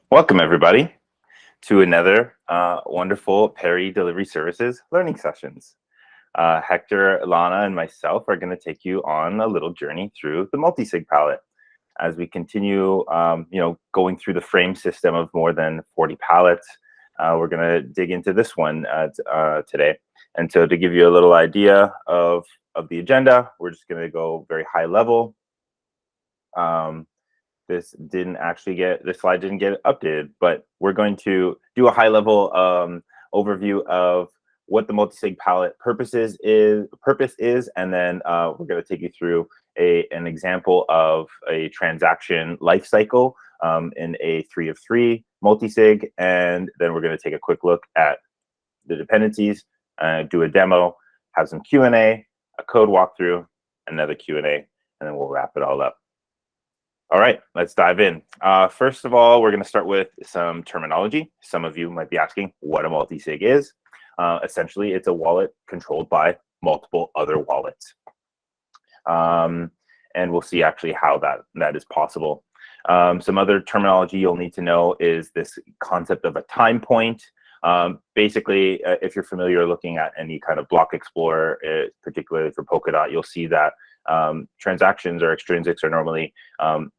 Welcome, everybody, to another wonderful Parity Delivery Services learning sessions. Hector, Lana, and myself are going to take you on a little journey through the Multisig palette as we continue, going through the frame system of more than 40 pallets. We're going to dig into this one today. And so to give you a little idea of the agenda, we're just going to go very high level. This slide didn't get updated, but we're going to do a high level overview of what the Multisig palette purpose is, and then we're going to take you through an example of a transaction lifecycle in a 3 of 3 Multisig, and then we're going to take a quick look at the dependencies, do a demo, have some Q&A, a code walkthrough, another Q&A, and then we'll wrap it all up. All right, let's dive in. First of all, we're going to start with some terminology. Some of you might be asking what a multisig is. Essentially, it's a wallet controlled by multiple other wallets. And we'll see actually how that is possible. Some other terminology you'll need to know is this concept of a time point. Basically, if you're familiar looking at any kind of block explorer, particularly for Polkadot, you'll see that transactions or extrinsics are normally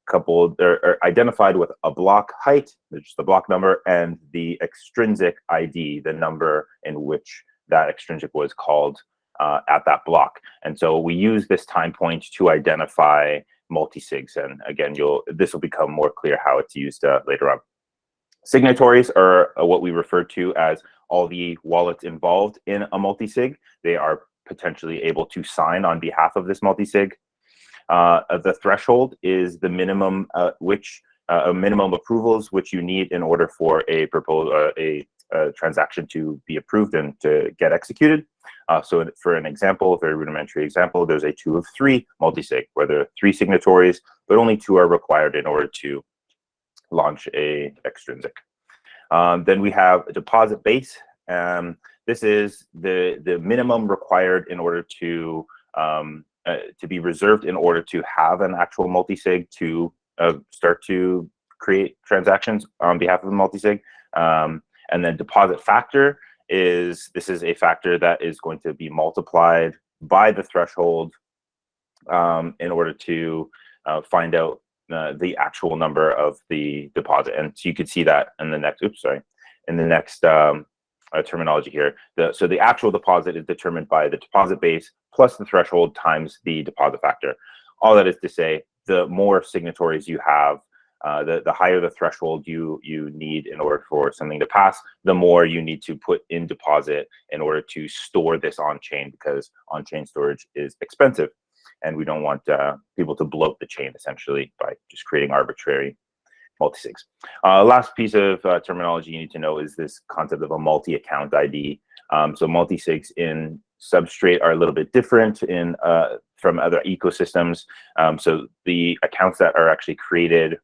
coupled or identified with a block height, which is the block number, and the extrinsic ID, the number in which that extrinsic was called at that block. And so we use this time point to identify multisigs. And again, this will become more clear how it's used later on. Signatories are what we refer to as all the wallets involved in a multisig. They are potentially able to sign on behalf of this multisig. The threshold is the minimum minimum approvals which you need in order for a transaction to be approved and to get executed. So for an example, a very rudimentary example, there's a 2 of 3 multisig where there are 3 signatories, but only 2 are required in order to launch a extrinsic. Then we have a deposit base. This is the minimum required in order to be reserved in order to have an actual multisig to start to create transactions on behalf of the multisig. And then deposit factor is a factor that is going to be multiplied by the threshold in order to find out the actual number of the deposit. And so you could see that in the next, terminology here. So the actual deposit is determined by the deposit base plus the threshold times the deposit factor. All that is to say, the more signatories you have, the higher the threshold you need in order for something to pass, the more you need to put in deposit in order to store this on-chain, because on-chain storage is expensive. And we don't want people to bloat the chain, essentially, by just creating arbitrary multisigs. Last piece of terminology you need to know is this concept of a multi-account ID. So multisigs in Substrate are a little bit different from other ecosystems. So the accounts that are actually created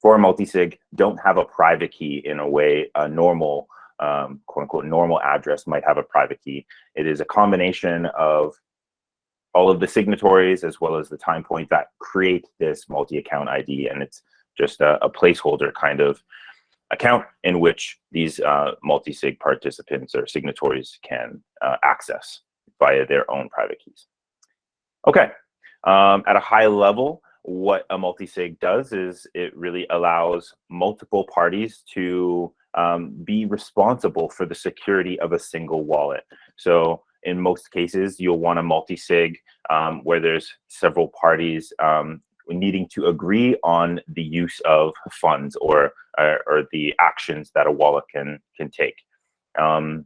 for a multisig don't have a private key in a way a normal, quote-unquote, normal address might have a private key. It is a combination of all of the signatories as well as the time point that create this multi-account ID, and it's just a placeholder kind of account in which these multisig participants or signatories can access via their own private keys. Okay, at a high level, what a multisig does is it really allows multiple parties to be responsible for the security of a single wallet. So in most cases, you'll want a multisig where there's several parties needing to agree on the use of funds or the actions that a wallet can take. And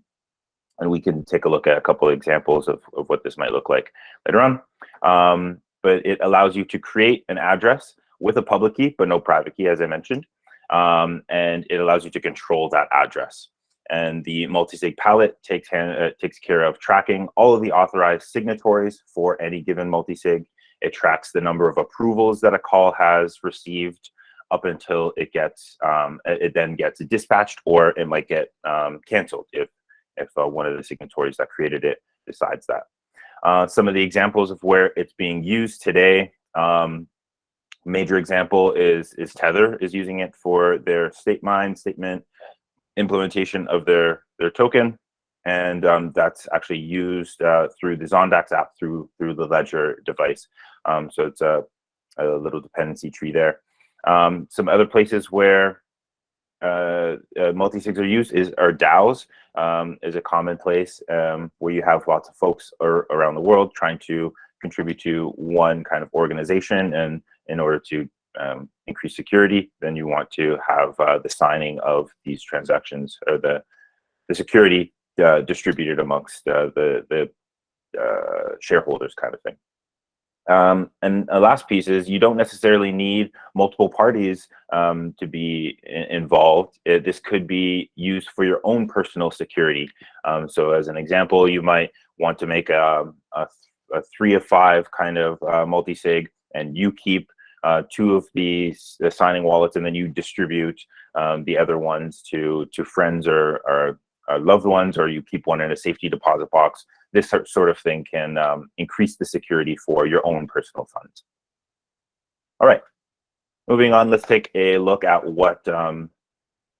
we can take a look at a couple of examples of what this might look like later on. But it allows you to create an address with a public key, but no private key, as I mentioned. And it allows you to control that address. And the Multisig Pallet takes care of tracking all of the authorized signatories for any given multisig. It tracks the number of approvals that a call has received up until it then gets dispatched, or it might get canceled if one of the signatories that created it decides that. Some of the examples of where it's being used today, Major example is Tether is using it for their statement implementation of their token, and that's actually used through the Zondax app through the Ledger device. So it's a little dependency tree there. Some other places where multisigs are used are DAOs. Is a common place where you have lots of folks around the world trying to contribute to one kind of organization, and in order to increase security, then you want to have the signing of these transactions, or the security distributed amongst the shareholders, kind of thing. And the last piece is you don't necessarily need multiple parties to be involved. This could be used for your own personal security. So as an example, you might want to make a 3 of 5 kind of multisig, and you keep 2 of the signing wallets, and then you distribute the other ones to friends or loved ones, or you keep one in a safety deposit box. This sort of thing can increase the security for your own personal funds. All right, moving on, let's take a look at what a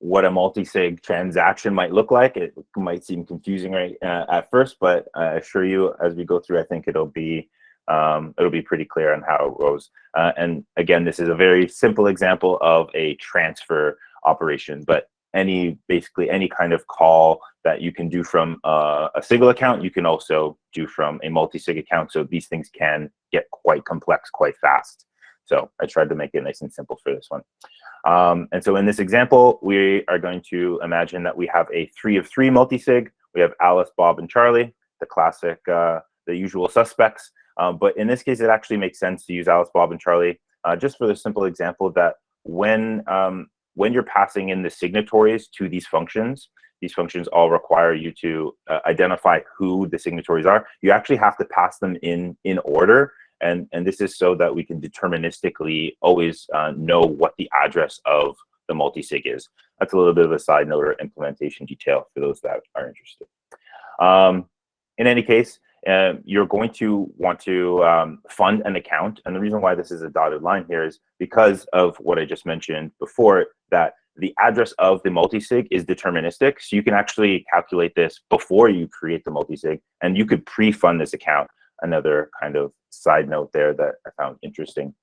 multisig transaction might look like. It might seem confusing at first, but I assure you, as we go through, I think it'll be pretty clear on how it goes. And again, this is a very simple example of a transfer operation, but basically any kind of call that you can do from a single account, you can also do from a multi-sig account. So these things can get quite complex quite fast. So I tried to make it nice and simple for this one. And so in this example, we are going to imagine that we have a 3 of 3 multi-sig. We have Alice, Bob, and Charlie, the classic, the usual suspects. But in this case, it actually makes sense to use Alice, Bob, and Charlie, just for the simple example that when you're passing in the signatories to these functions all require you to identify who the signatories are. You actually have to pass them in order. And this is so that we can deterministically always know what the address of the multisig is. That's a little bit of a side note or implementation detail for those that are interested. In any case, you're going to want to fund an account. And the reason why this is a dotted line here is because of what I just mentioned before, that the address of the multisig is deterministic. So you can actually calculate this before you create the multisig, and you could pre-fund this account. Another kind of side note there that I found interesting.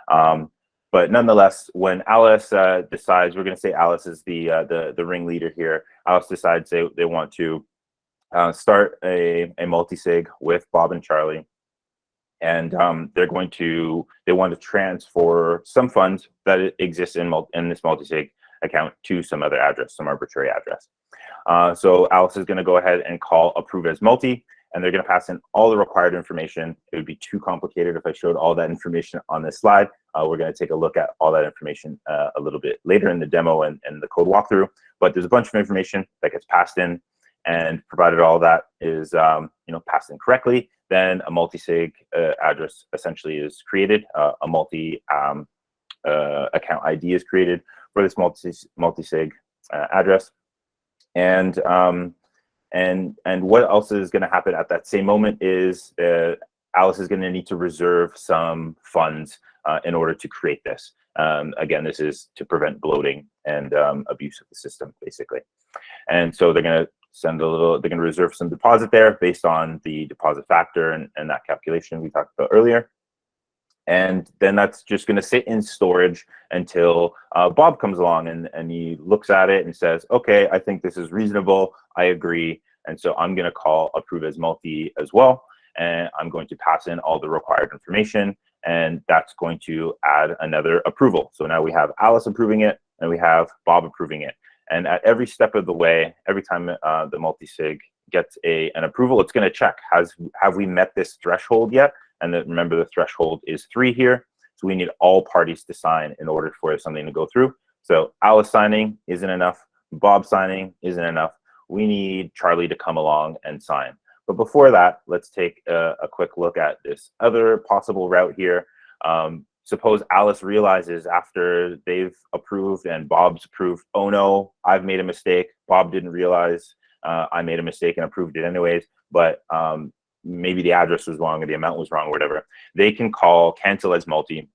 But nonetheless, when Alice decides, we're going to say Alice is the ringleader here. Alice decides they want to start a multisig with Bob and Charlie, and they want to transfer some funds that exists in this multisig account to some other address, some arbitrary address. So Alice is going to go ahead and call approve as multi, and they're going to pass in all the required information. It would be too complicated if I showed all that information on this slide. We're going to take a look at all that information a little bit later in the demo and the code walkthrough. But there's a bunch of information that gets passed in, and provided all that is passed in correctly, then a multisig address essentially is created. A multi account ID is created for this multisig address, and what else is going to happen at that same moment is Alice is going to need to reserve some funds in order to create this. Again, this is to prevent bloating and abuse of the system, basically. And so they're going to they're going to reserve some deposit there based on the deposit factor and that calculation we talked about earlier. And then that's just going to sit in storage until Bob comes along and he looks at it and says, okay, I think this is reasonable. I agree. And so I'm going to call approve as multi as well. And I'm going to pass in all the required information. And that's going to add another approval. So now we have Alice approving it and we have Bob approving it. And at every step of the way, every time the multisig gets an approval, it's going to check, have we met this threshold yet? And then remember, the threshold is 3 here. So we need all parties to sign in order for something to go through. So Alice signing isn't enough. Bob signing isn't enough. We need Charlie to come along and sign. But before that, let's take a quick look at this other possible route here. Suppose Alice realizes after they've approved and Bob's approved, oh no, I've made a mistake. Bob didn't realize I made a mistake and approved it anyways, but maybe the address was wrong or the amount was wrong or whatever. They can call cancel as multi,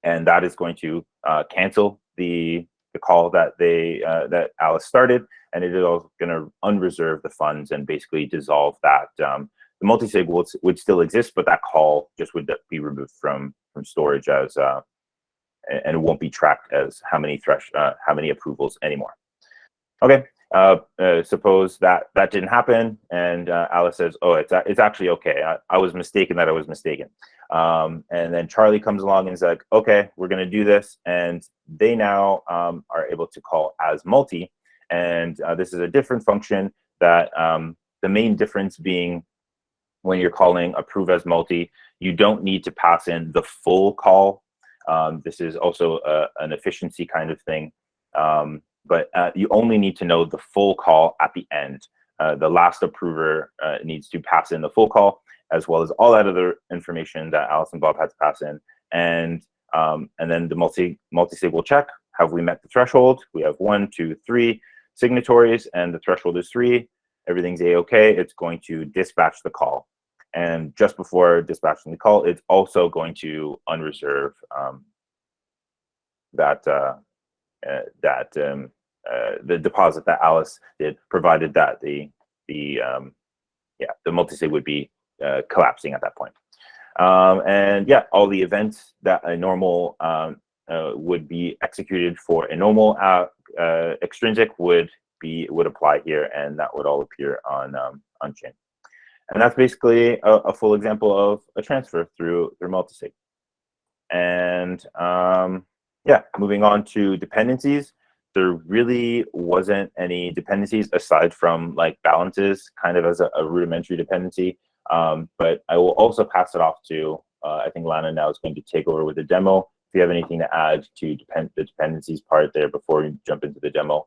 and that is going to cancel the call that that Alice started, and it is also going to unreserve the funds and basically dissolve that. The multisig would still exist, but that call just would be removed from storage as and it won't be tracked as how many approvals anymore. Okay, suppose that didn't happen, and Alice says, "Oh, it's actually okay. I was mistaken that I was mistaken." And then Charlie comes along and is like, "Okay, we're going to do this," and they now are able to call as multi, and this is a different function that the main difference being when you're calling approve as multi, you don't need to pass in the full call. This is also an efficiency kind of thing. But you only need to know the full call at the end. The last approver needs to pass in the full call, as well as all that other information that Alice and Bob had to pass in. And then the multisig will check, have we met the threshold? We have 1, 2, 3 signatories, and the threshold is 3. Everything's A-okay. It's going to dispatch the call. And just before dispatching the call, it's also going to unreserve the deposit that Alice did, provided that the multisig would be collapsing at that point. And yeah, all the events that a normal would be executed for a normal extrinsic would apply here, and that would all appear on chain. And that's basically a full example of a transfer through multisig. And yeah, moving on to dependencies. There really wasn't any dependencies aside from like balances, kind of as a rudimentary dependency. But I will also pass it off to, I think Lana now is going to take over with the demo. If you have anything to add to the dependencies part there before we jump into the demo,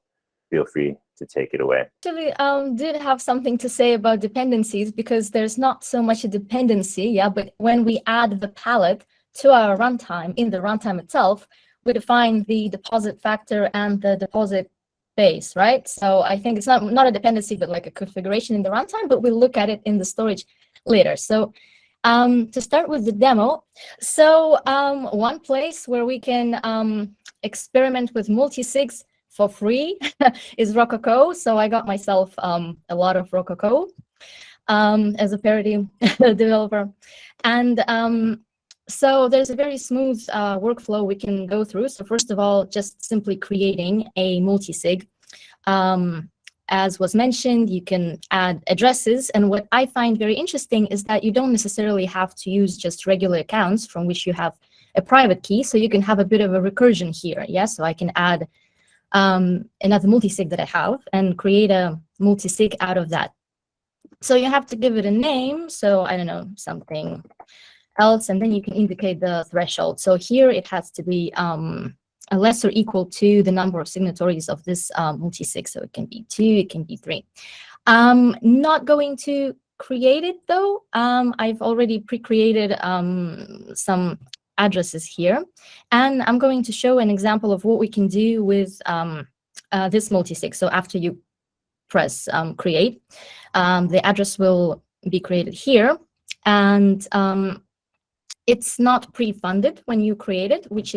feel free to take it away. Actually, did have something to say about dependencies, because there's not so much a dependency, yeah, but when we add the pallet to our runtime, in the runtime itself, we define the deposit factor and the deposit base, right? So I think it's not a dependency, but like a configuration in the runtime, but we'll look at it in the storage later. So to start with the demo, so one place where we can experiment with multisigs for free is Rococo. So I got myself a lot of Rococo as a Parity developer. And so there's a very smooth workflow we can go through. So first of all, just simply creating a multisig. As was mentioned, you can add addresses. And what I find very interesting is that you don't necessarily have to use just regular accounts from which you have a private key. So you can have a bit of a recursion here. Yeah, so I can add another multisig that I have and create a multisig out of that. So you have to give it a name. So I don't know, something else, and then you can indicate the threshold. So here it has to be a less or equal to the number of signatories of this multisig. So it can be 2, it can be 3. Not going to create it though. I've already pre-created some addresses here, and I'm going to show an example of what we can do with this multisig. So after you press create, the address will be created here, and it's not pre-funded when you create it, which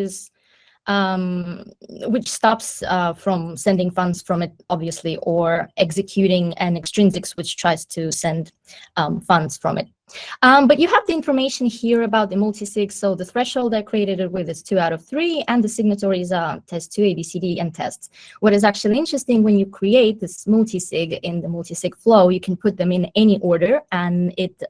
stops from sending funds from it, obviously, or executing an extrinsics which tries to send funds from it. But you have the information here about the multisig. So the threshold I created it with is 2 out of 3, and the signatories are test2, ABCD, and tests. What is actually interesting, when you create this multisig in the multisig flow, you can put them in any order, and it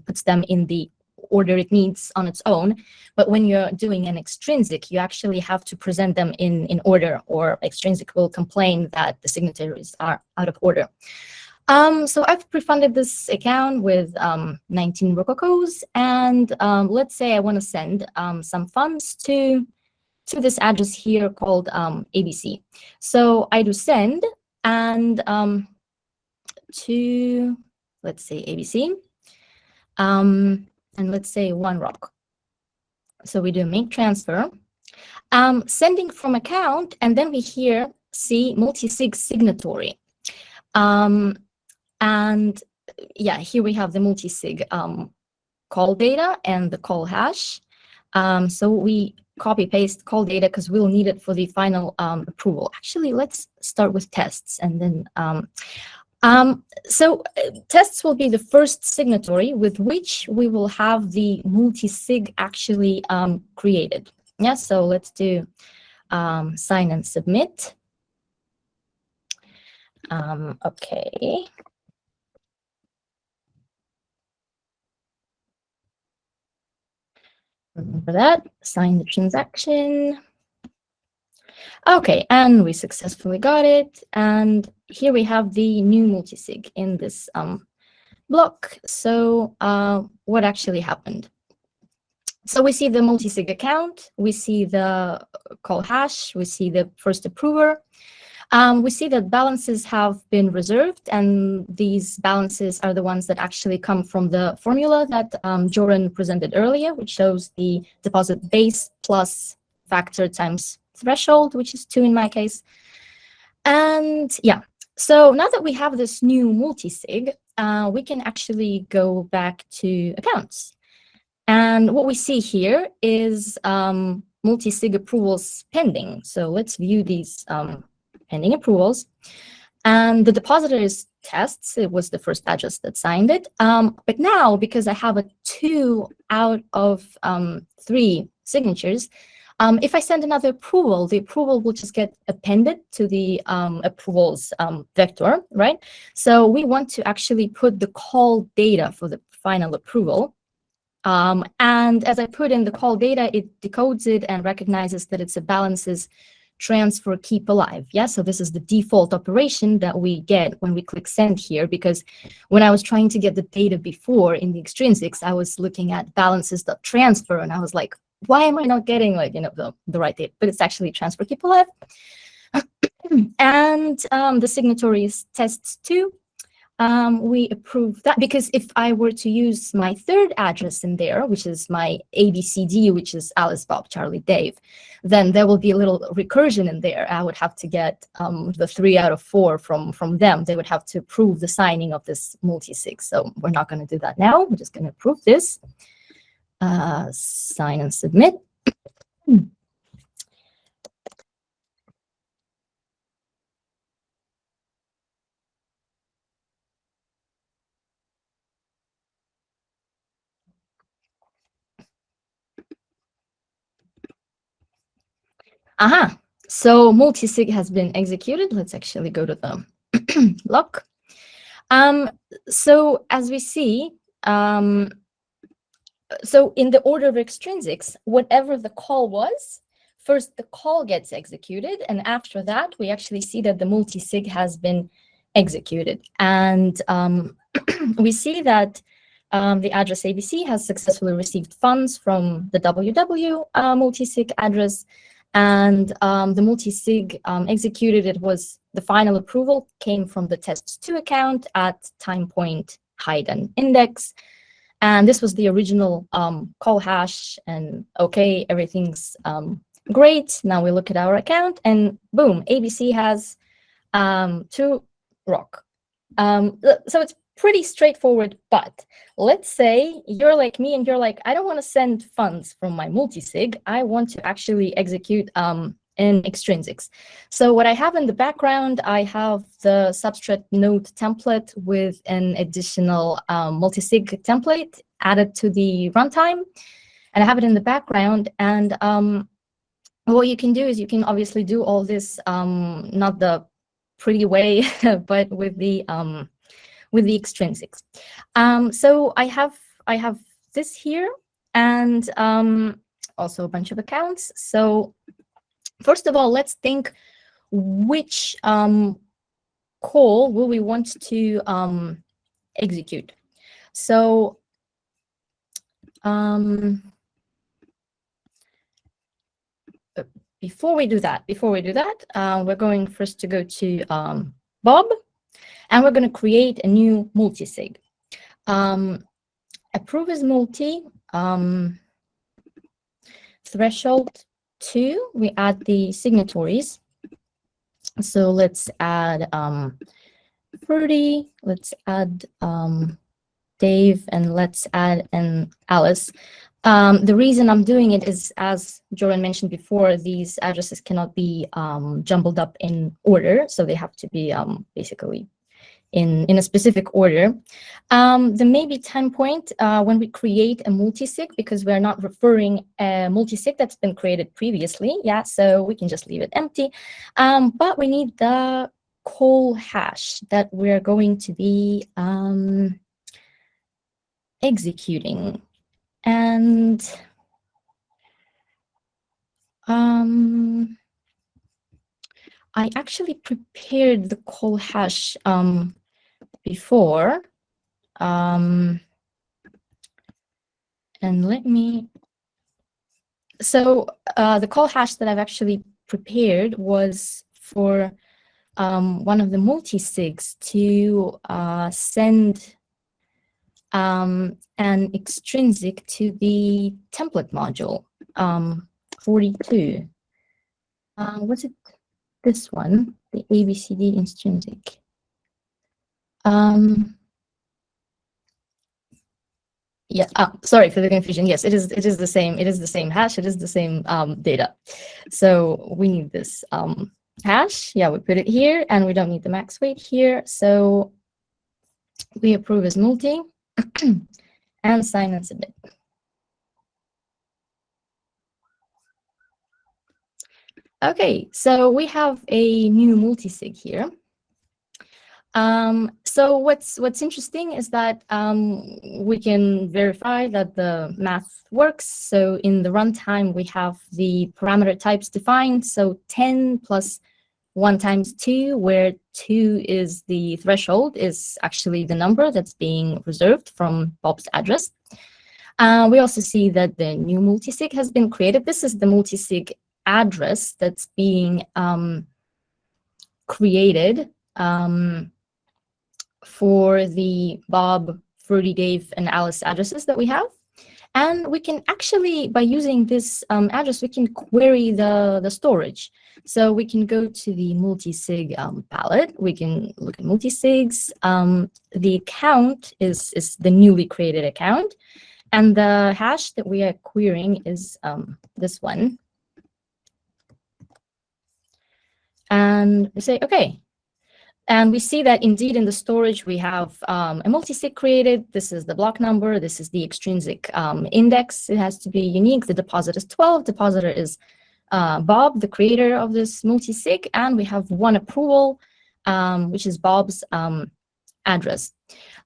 puts them in the order it needs on its own. But when you're doing an extrinsic, you actually have to present them in order, or extrinsic will complain that the signatories are out of order. So I've pre-funded this account with 19 Rococos, and let's say I want to send some funds to this address here called ABC. So I do send, and to, let's say, ABC, and let's say 1 rock. So we do make transfer, sending from account, and then we here see multisig signatory. And yeah, here we have the multisig call data and the call hash. So we copy paste call data because we'll need it for the final approval. Actually, let's start with tests and then tests will be the first signatory with which we will have the multisig actually created. Yeah, so let's do sign and submit. Okay. Remember that, sign the transaction. Okay, and we successfully got it. And here we have the new multisig in this block. So what actually happened? So we see the multisig account, we see the call hash, we see the first approver. We see that balances have been reserved, and these balances are the ones that actually come from the formula that Joran presented earlier, which shows the deposit base plus factor times threshold, which is 2 in my case. And yeah, so now that we have this new multisig, we can actually go back to accounts. And what we see here is multisig approvals pending. So let's view these pending approvals. And the depositor is tests. It was the first address that signed it. But now, because I have a 2 out of 3 signatures, if I send another approval, the approval will just get appended to the approvals vector, right? So we want to actually put the call data for the final approval. And as I put in the call data, it decodes it and recognizes that it's a balances transfer keep alive. Yeah, so this is the default operation that we get when we click send here, because when I was trying to get the data before in the extrinsics, I was looking at balances.transfer and I was like, why am I not getting the right data? But it's actually transfer keep alive. And the signatory is tests2. We approve that because if I were to use my third address in there, which is my ABCD, which is Alice, Bob, Charlie, Dave, then there will be a little recursion in there. I would have to get the 3 out of 4 from them. They would have to approve the signing of this multisig. So we're not going to do that now. We're just going to approve this. Sign and submit. Aha, so multisig has been executed. Let's actually go to the lock. So as we see, so in the order of extrinsics, whatever the call was, first the call gets executed, and after that, we actually see that the multisig has been executed. And we see that the address ABC has successfully received funds from the WW multisig address, and the multisig executed. It was the final approval came from the tests2 account at time point hide and index. And this was the original call hash, and okay, everything's great. Now we look at our account and boom, ABC has 2 rock. So it's pretty straightforward, but let's say you're like me and you're like, I don't want to send funds from my multisig. I want to actually execute in extrinsics. So what I have in the background, I have the substrate node template with an additional multisig template added to the runtime, and I have it in the background. And what you can do is you can obviously do all this not the pretty way, but with the extrinsics. So I have this here, and also a bunch of accounts. So first of all, let's think which call will we want to execute. So before we do that, we're going first to go to Bob, and we're going to create a new multisig. Approve as multi, threshold 2, we add the signatories. So let's add 30, let's add Dave, and let's add an Alice. The reason I'm doing it is, as Joran mentioned before, these addresses cannot be jumbled up in order, so they have to be basically in a specific order. There may be time point when we create a multisig, because we're not referring a multisig that's been created previously. Yeah, so we can just leave it empty. But we need the call hash that we're going to be executing. And I actually prepared the call hash before. And let me, so the call hash that I've actually prepared was for one of the multisigs to send an extrinsic to the template module 42. Was it this one, the ABCD extrinsic? Yeah, sorry for the confusion. Yes, it is the same. It is the same hash. It is the same data. So we need this hash. Yeah, we put it here, and we don't need the max weight here. So we approve as multi and sign and submit. Okay, so we have a new multisig here. So what's interesting is that we can verify that the math works. So in the runtime, we have the parameter types defined. So 10 plus 1 times 2, where 2 is the threshold, is actually the number that's being reserved from Bob's address. We also see that the new multisig has been created. This is the multisig address that's being created for the Bob, Fruity, Dave, and Alice addresses that we have. And we can actually, by using this address, we can query the storage. So we can go to the multisig palette. We can look at multisigs. The account is the newly created account. And the hash that we are querying is this one. And we say, OK. And we see that indeed in the storage, we have a multisig created. This is the block number. This is the extrinsic index. It has to be unique. The depositor is 12. Depositor is Bob, the creator of this multisig. And we have one approval, which is Bob's address.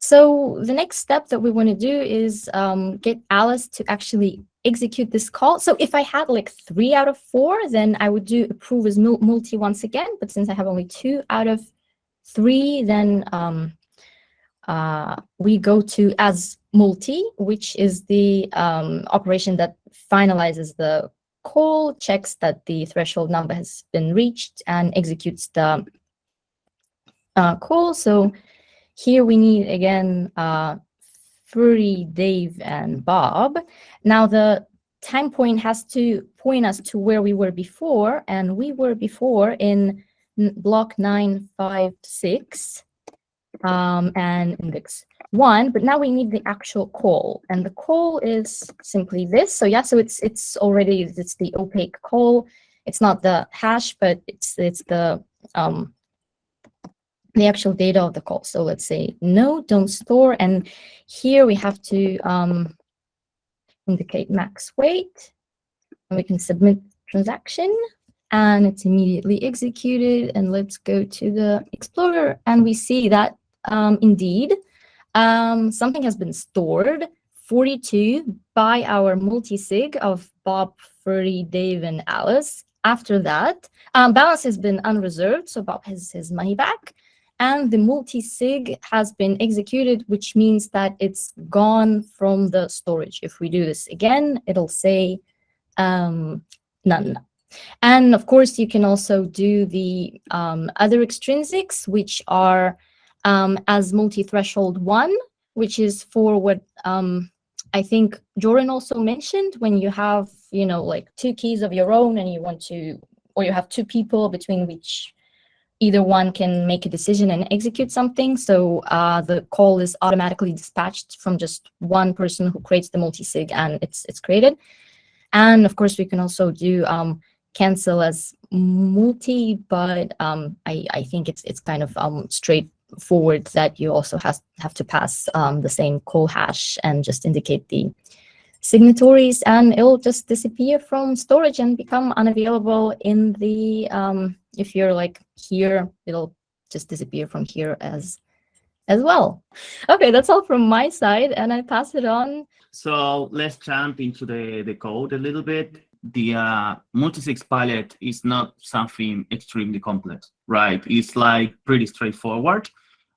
So the next step that we want to do is get Alice to actually execute this call. So if I had like 3 out of 4, then I would do approve as multi once again. But since I have only 2 out of 3, then we go to as multi, which is the operation that finalizes the call, checks that the threshold number has been reached, and executes the call. So here we need, again, Fruity, Dave, and Bob. Now the time point has to point us to where we were before, and we were before in block 956 and index 1, but now we need the actual call, and the call is simply this. So yeah, so it's the opaque call. It's not the hash, but it's the actual data of the call. So let's say no, don't store, and here we have to indicate max weight, and we can submit transaction. And it's immediately executed. And let's go to the Explorer, and we see that indeed something has been stored, 42, by our multisig of Bob, Fruity, Dave, and Alice. After that, balance has been unreserved, so Bob has his money back. And the multisig has been executed, which means that it's gone from the storage. If we do this again, it'll say none. And of course, you can also do the other extrinsics, which are as multi-threshold 1, which is for what I think Joran also mentioned, when you have, like 2 keys of your own and you want to, or you have 2 people between which either one can make a decision and execute something. So the call is automatically dispatched from just one person who creates the multisig, and it's created. And of course, we can also do cancel as multi, but I think it's kind of straightforward that you also have to pass the same call hash and just indicate the signatories, and it'll just disappear from storage and become unavailable in the if you're like here, it'll just disappear from here as well. Okay, that's all from my side, and I pass it on. So let's jump into the code a little bit. The Multisig Pallet is not something extremely complex, right? It's like pretty straightforward.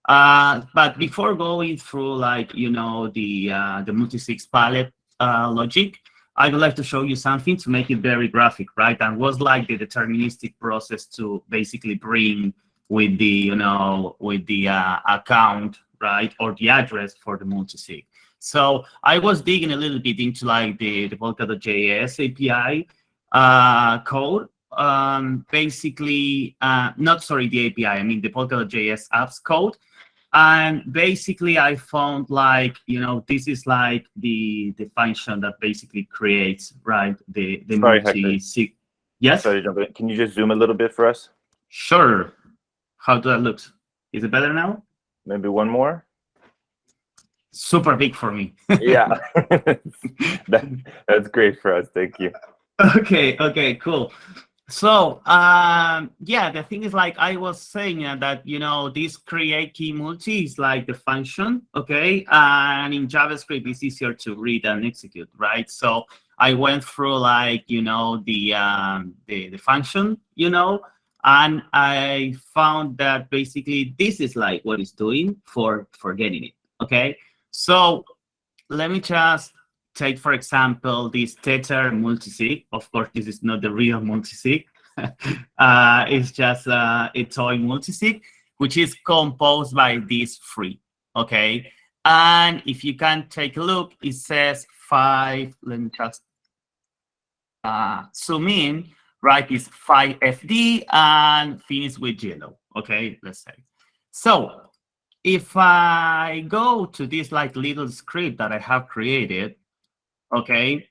But before going through like, you know, the Multisig Pallet logic, I would like to show you something to make it very graphic, right? And was like the deterministic process to basically bring with the, you know, with the account, right, or the address for the multisig. So I was digging a little bit into like the Polkadot.js API code. Basically, not sorry, the API. I mean the Polkadot.js apps code. And basically, I found like, you know, this is like the function that basically creates, right, the multisig. Yes. Sorry, can you just zoom a little bit for us? Sure. How does that look? Is it better now? Maybe one more. Super big for me. Yeah, that's great for us. Thank you. Okay, cool. So yeah, the thing is, like I was saying, that, you know, this create key multi is like the function, okay, and in JavaScript it's easier to read and execute, right? So I went through like, you know, the function, you know, and I found that basically this is like what it's doing for getting it, okay? So let me just take, for example, this tether multisig. Of course, this is not the real multisig. It's just a toy multisig, which is composed by these three, okay? And if you can take a look, it says 5, let me just zoom in, right? It's 5FD and finish with yellow, okay? Let's say. So if I go to this like little script that I have created, okay,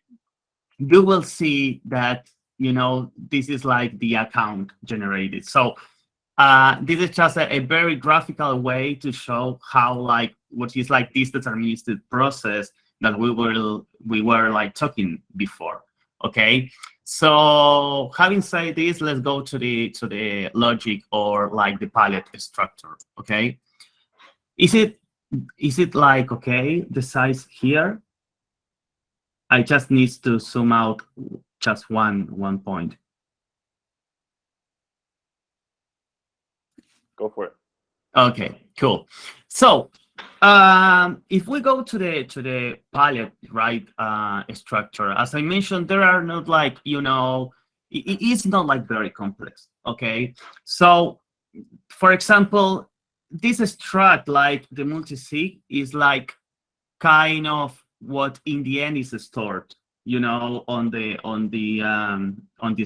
you will see that, you know, this is like the account generated. So this is just a very graphical way to show how like what is like this deterministic process that we were like talking before. Okay, so having said this, let's go to the logic or like the pallet structure. Okay, is it like okay the size here? I just need to zoom out just one point. Go for it. Okay, cool. So if we go to the pallet, right, structure, as I mentioned, there are not like, you know, it is not like very complex. Okay, so for example, this struct like the multisig is like kind of what in the end is stored, you know, on the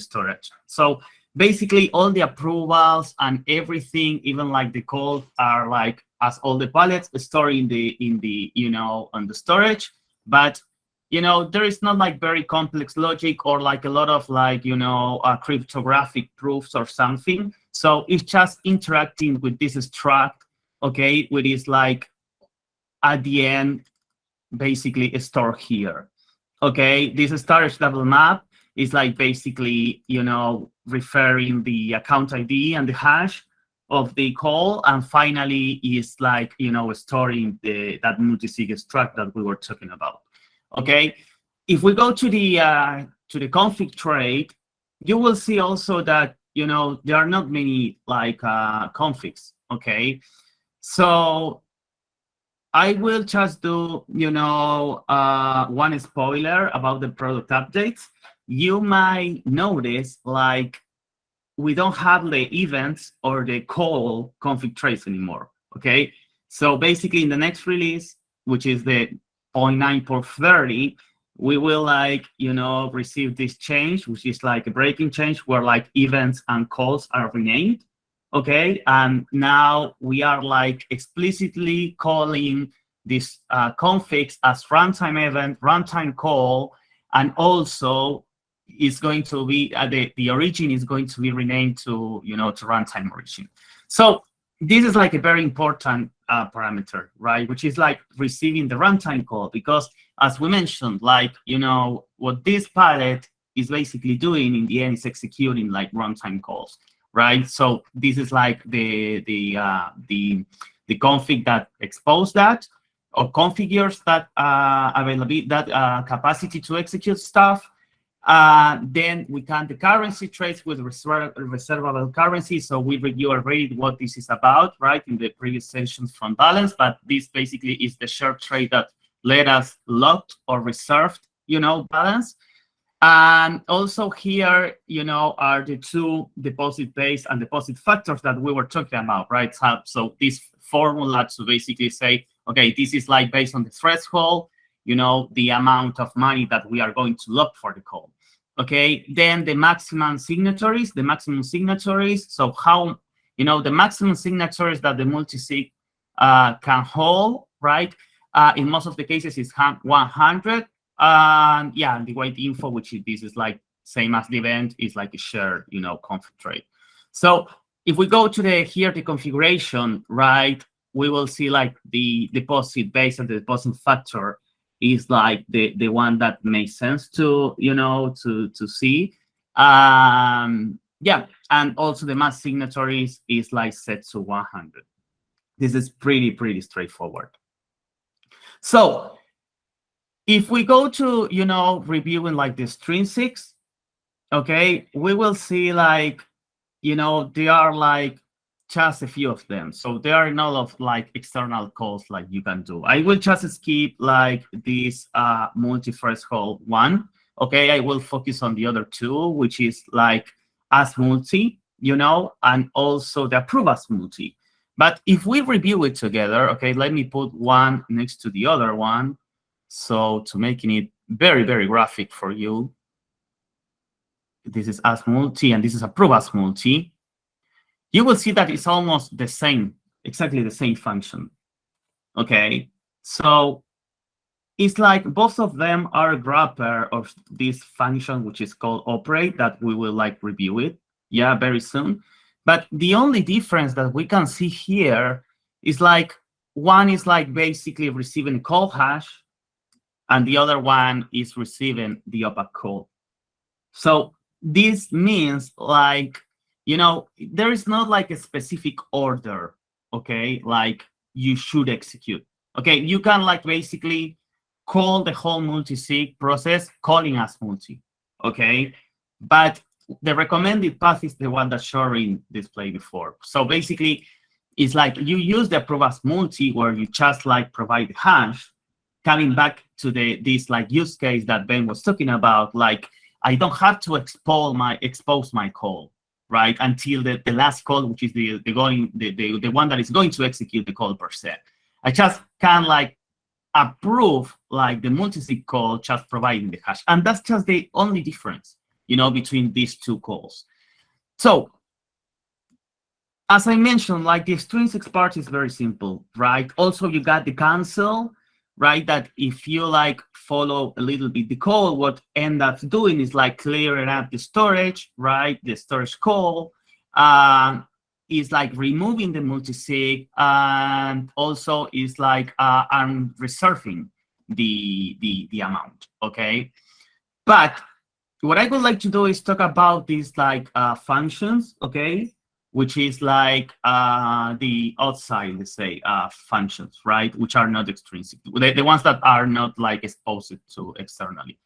storage. So basically all the approvals and everything, even like the code, are like as all the pallets stored in the you know, on the storage. But you know, there is not like very complex logic or like a lot of like, you know, cryptographic proofs or something. So it's just interacting with this struct, okay, which is like at the end basically stored here. Okay, this storage double map is like basically, you know, referring the account ID and the hash of the call, and finally is like, you know, storing that multisig struct that we were talking about. Okay, if we go to the config trait, you will see also that, you know, there are not many like configs. Okay, so I will just do, you know, one spoiler about the product updates. You might notice like we don't have the events or the call config trace anymore. Okay, so basically in the next release, which is the 0.9.30, we will like, you know, receive this change, which is like a breaking change where like events and calls are renamed. okay? And now we are like explicitly calling this configs as runtime event, runtime call, and also is going to be the origin is going to be renamed to to runtime origin. So this is like a very important parameter, right? Which is like receiving the runtime call, because as we mentioned, like what this pallet is basically doing in the end is executing like runtime calls, right? So this is like the config that exposes that or configures that availability, that capacity to execute stuff. Then we can the currency trace with reservable currency. So we review already what this is about, right, in the previous sessions from balance. But this basically is the shared trade that let us locked or reserved, balance. And also here, are the two deposit base and deposit factors that we were talking about, right? So this formula to basically say, okay, this is like based on the threshold, the amount of money that we are going to lock for the call. Okay, then the maximum signatories. So how, the maximum signatories that the multisig can hold, right? In most of the cases, it's 100. Yeah, and the weight info, which this is like same as the event, is like a shared, config trade. So if we go to the configuration, right, we will see like the deposit base and the deposit factor is like the one that makes sense to to see. Yeah, and also the mass signatories is like set to 100. This is pretty straightforward. So if we go to reviewing like the extrinsics, okay, we will see like there are like just a few of them. So there are not of like external calls like you can do. I will just skip like this multi-threshold one. Okay, I will focus on the other two, which is like as multi, and also the approve as multi. But if we review it together, okay, let me put one next to the other one. So to making it very graphic for you, this is as multi and this is approve as multi. You will see that it's almost the same, exactly the same function. Okay, so it's like both of them are a wrapper of this function, which is called operate, that we will like review it, yeah, very soon. But the only difference that we can see here is like one is like basically receiving call hash, and the other one is receiving the opaque call. So this means like, there is not like a specific order, okay, like you should execute. Okay, you can like basically call the whole multisig process calling as multi, okay? But the recommended path is the one that Shorin displayed before. So basically, it's like you use the approve as multi where you just like provide the hash, coming back to this like use case that Ben was talking about, like I don't have to expose my call, right, until the last call, which is the one that is going to execute the call per se. I just can like approve like the multisig call, just providing the hash, and that's just the only difference, between these two calls. So as I mentioned, like the extrinsic part is very simple, right? Also, you got the cancel, right? That if you like follow a little bit the code, what end up doing is like clearing up the storage, right? The storage call is like removing the multisig, and also is like reserving the amount, okay? But what I would like to do is talk about these like functions, okay? Which is like the outside, let's say, functions, right? Which are not extrinsic, the ones that are not like exposed to externally.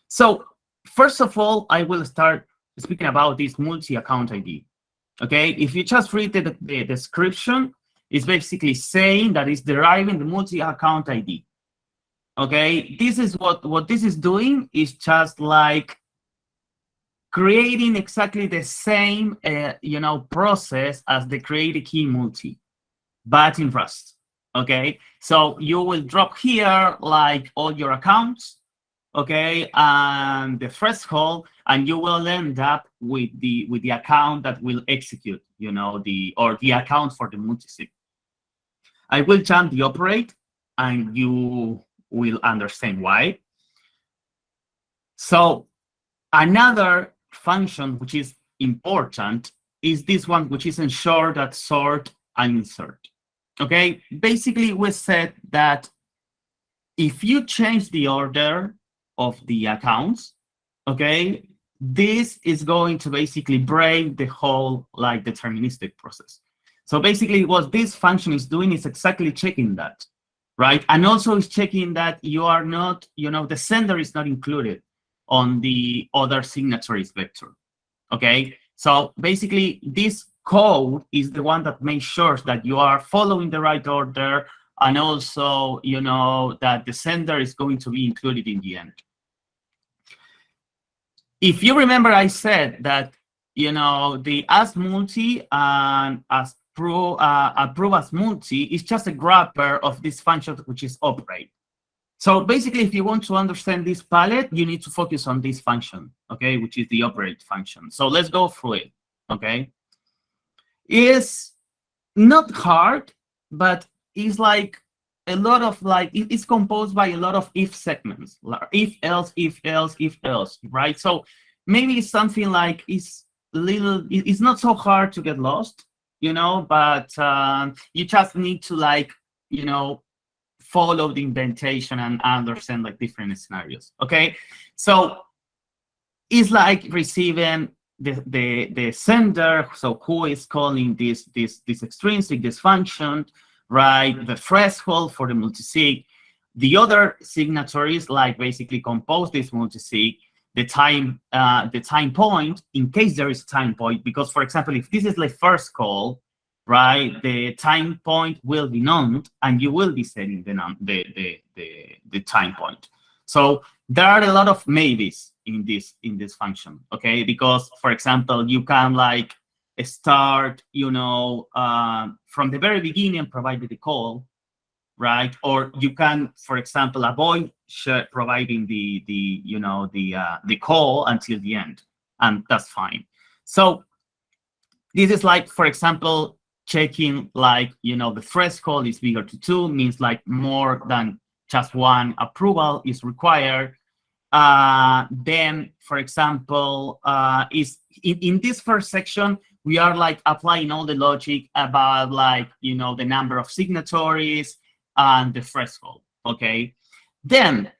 So first of all, I will start speaking about this multi-account ID. Okay, if you just read the description, it's basically saying that it's deriving the multi-account ID. Okay, this is what this is doing is just like creating exactly the same process as the create a key multi, but in Rust. Okay, so you will drop here like all your accounts, okay, and the threshold, and you will end up with the account that will execute, you know, the account for the multisig. I will jump the operate, and you will understand why. So another function which is important is this one, which is ensure that sort and insert. Okay, basically we said that if you change the order of the accounts, okay, this is going to basically break the whole like deterministic process. So basically what this function is doing is exactly checking that, right? And also it's checking that you are not, you know, the sender is not included on the other signatories vector, okay? So basically this code is the one that makes sure that you are following the right order, and also, you know, that the sender is going to be included in the end. If you remember, I said that, you know, the as multi and as approve as multi is just a wrapper of this function, which is operate. So basically, if you want to understand this palette, you need to focus on this function, okay, which is the operate function. So let's go through it, okay? It's not hard, but it's like a lot of like, it's composed by a lot of if segments, like if else, if else, if else, right? So maybe it's something like it's not so hard to get lost, you know, but you just need to like, you know, follow the indentation and understand like different scenarios, okay? So it's like receiving the sender, so who is calling this extrinsic, this function, right? The threshold for the multisig. The other signatories like basically compose this multisig, the time point, in case there is a time point, because for example, if this is the first call, right, the time point will be known, and you will be setting the time point. So there are a lot of maybes in this function, okay? Because for example, you can like start, you know, from the very beginning provided the call, right? Or you can, for example, avoid providing the call until the end, and that's fine. So this is like, for example, checking like, you know, the threshold is bigger to 2, means like more than just one approval is required. Then, for example, is in this first section, we are like applying all the logic about like, you know, the number of signatories and the threshold, okay? Then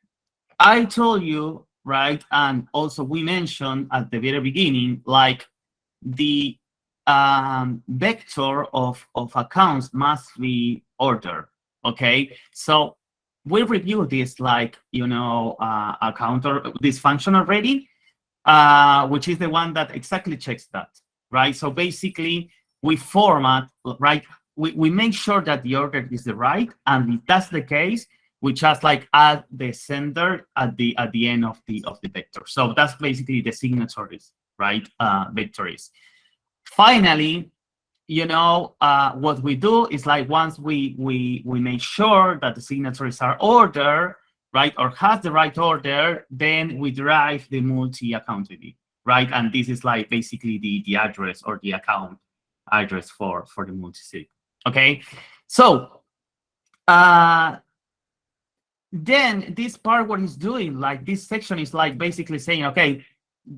I told you, right, and also we mentioned at the very beginning, like the vector of accounts must be ordered, okay? So we reviewed this like, you know, this function already, which is the one that exactly checks that, right? So basically we format, right? We make sure that the order is the right, and if that's the case, we just like add the sender at the end of the vector. So that's basically the signatories, right? Vectors. Finally, you know, what we do is like once we make sure that the signatories are ordered, right, or has the right order, then we derive the multi-account ID, right? And this is like basically the address or the account address for the multisig. Okay, so then this part, what it's doing, like this section is like basically saying, okay,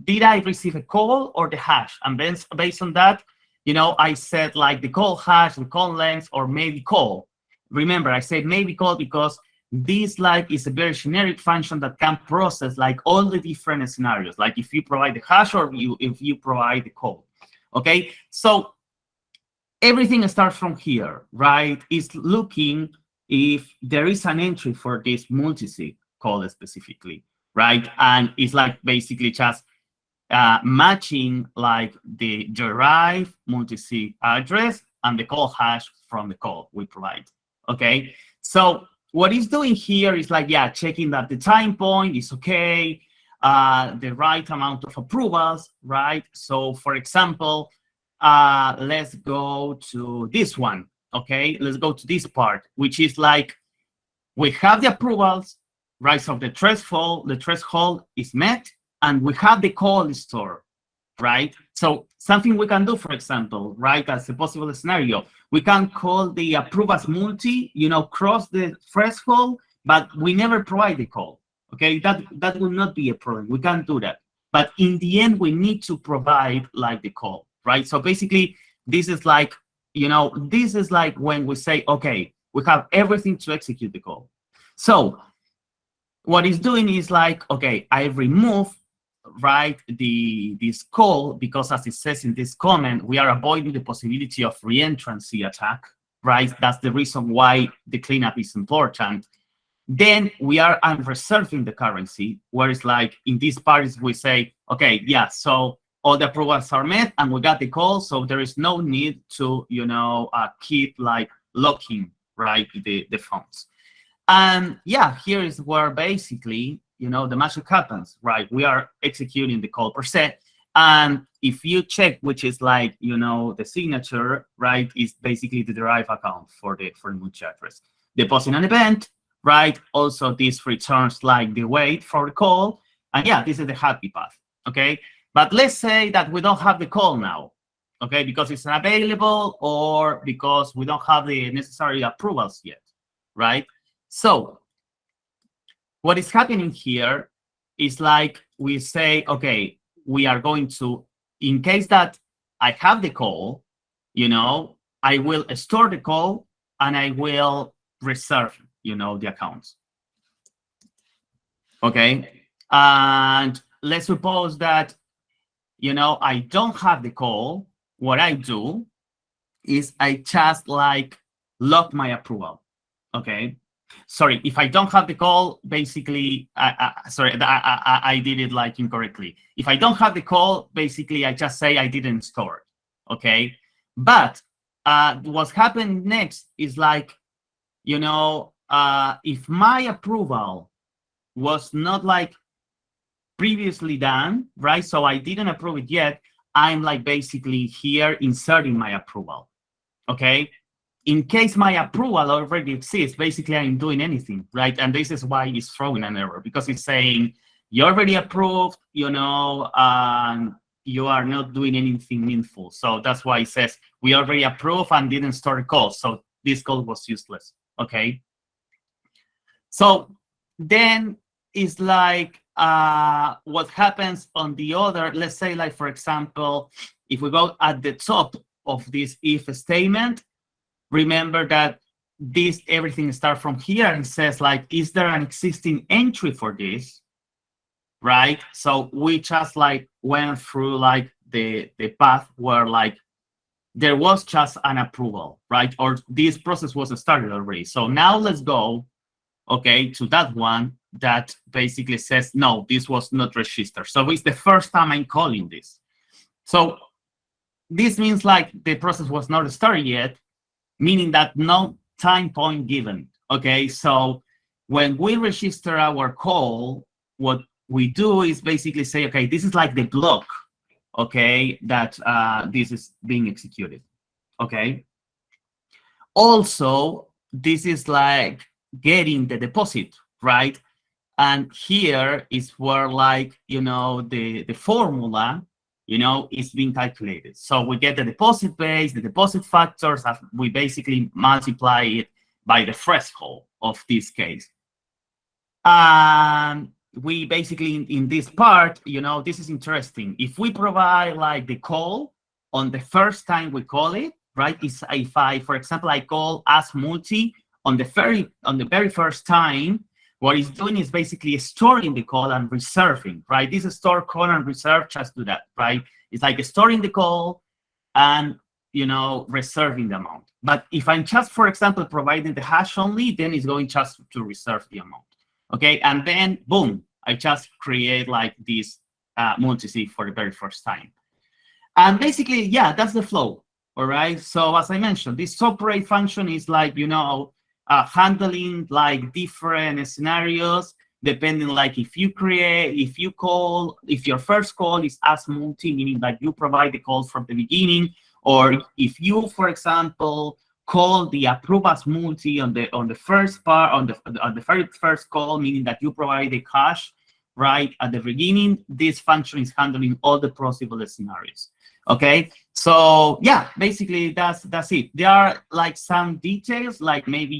did I receive a call or the hash? And then based on that, you know, I said like the call hash, the call length, or maybe call. Remember, I said maybe call because this like is a very generic function that can process like all the different scenarios, like if you provide the hash or if you provide the call. Okay, so everything starts from here, right? It's looking if there is an entry for this multisig call specifically, right? And it's like basically just matching like the derived multisig address and the call hash from the call we provide, okay? So what it's doing here is like, yeah, checking that the time point is okay, the right amount of approvals, right? So for example, let's go to this one, okay? Let's go to this part, which is like, we have the approvals, right? So the threshold is met, and we have the call stored, right? So something we can do, for example, right, as a possible scenario, we can call the approve as multi, cross the threshold, but we never provide the call. Okay, that will not be a problem. We can do that. But in the end, we need to provide like the call, right? So basically, this is like, this is like when we say, okay, we have everything to execute the call. So what it's doing is like, okay, I remove, right, this call, because as it says in this comment, we are avoiding the possibility of reentrancy attack, right? That's the reason why the cleanup is important. Then we are unreserving the currency, where it's like in these parties we say, okay, yeah, so all the approvals are met and we got the call, so there is no need to, keep like locking, right, the funds. And yeah, here is where basically, the magic happens, right? We are executing the call per se. And if you check, which is like, the signature, right, is basically the derived account for the multi-address. Deposit an event, right? Also, this returns like the wait for the call. And yeah, this is the happy path, okay? But let's say that we don't have the call now, okay? Because it's unavailable or because we don't have the necessary approvals yet, right? So what is happening here is like we say, okay, we are going to, in case that I have the call, I will store the call and I will reserve, the accounts. Okay. And let's suppose that, I don't have the call. What I do is I just like lock my approval. Okay. Sorry, if I don't have the call, basically, I did it like incorrectly. If I don't have the call, basically, I just say I didn't store it, okay? But what's happened next is like, if my approval was not like previously done, right? So I didn't approve it yet, I'm like basically here inserting my approval, okay? In case my approval already exists, basically I'm doing anything, right? And this is why it's throwing an error, because it's saying you already approved, and you are not doing anything meaningful. So that's why it says we already approved and didn't store a call. So this call was useless, okay? So then it's like what happens on the other, let's say like, for example, if we go at the top of this if statement, remember that everything starts from here and says like, is there an existing entry for this, right? So we just like went through like the path where like there was just an approval, right? Or this process was started already. So now let's go, okay, to that one that basically says, no, this was not registered. So it's the first time I'm calling this. So this means like the process was not started yet, meaning that no time point given, okay? So when we register our call, what we do is basically say, okay, this is like the block, okay, that this is being executed, okay? Also, this is like getting the deposit, right? And here is where like, the formula, is being calculated. So we get the deposit base, the deposit factors, as we basically multiply it by the threshold of this case. We basically, in this part, this is interesting. If we provide like the call on the first time we call it, right? If I, for example, I call as multi on the very first time, what it's doing is basically storing the call and reserving, right? This is store, call, and reserve just do that, right? It's like storing the call and, reserving the amount. But if I'm just, for example, providing the hash only, then it's going just to reserve the amount, okay? And then, boom, I just create like this multisig for the very first time. And basically, yeah, that's the flow, all right? So as I mentioned, this separate function is like, handling like different scenarios, depending like if your first call is as multi, meaning that you provide the call from the beginning, or if you, for example, call the approvals multi on the first part, on the very first call, meaning that you provide the cache right at the beginning. This function is handling all the possible scenarios. Okay, so yeah, basically that's it. There are like some details, like maybe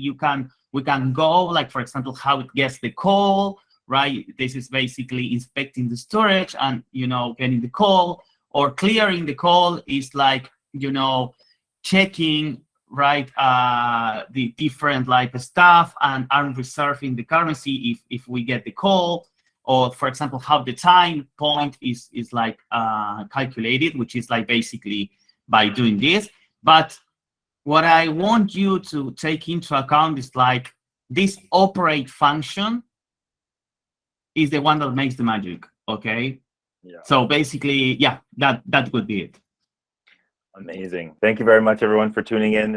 we can go, like for example, how it gets the call, right? This is basically inspecting the storage and, you know, getting the call, or clearing the call is like, you know, checking, right, the different like stuff and reserving the currency if we get the call, or for example, how the time point is like calculated, which is like basically by doing this. But what I want you to take into account is like this operate function is the one that makes the magic. Okay. Yeah. So basically, yeah, that would be it. Amazing. Thank you very much, everyone, for tuning in.